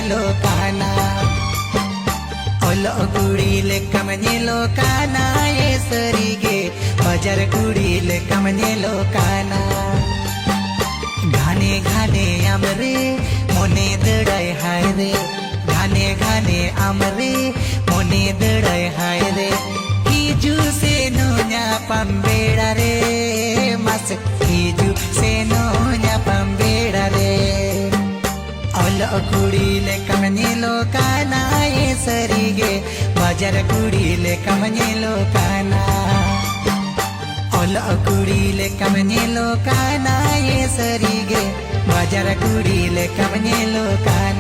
लोकाना ओलो कुडीले कमने लोकाना ये सरीगे बजार कुडीले कमने लोकाना घाने घाने आमरे मोने दड़ाय हाय रे घाने घाने आमरे मोने दड़ाय हाय रे हिजू से नोnya पम्बेड़ा रे मस हिजू से नोnya पम्बेड़ा रे ओलो कुडीले कमने लोकाना ये सरीगे बजार कुडीले कमने लोकाना ओलो कुडीले कमने लोकाना ये सरीगे बजार कुडीले कमने लोकाना।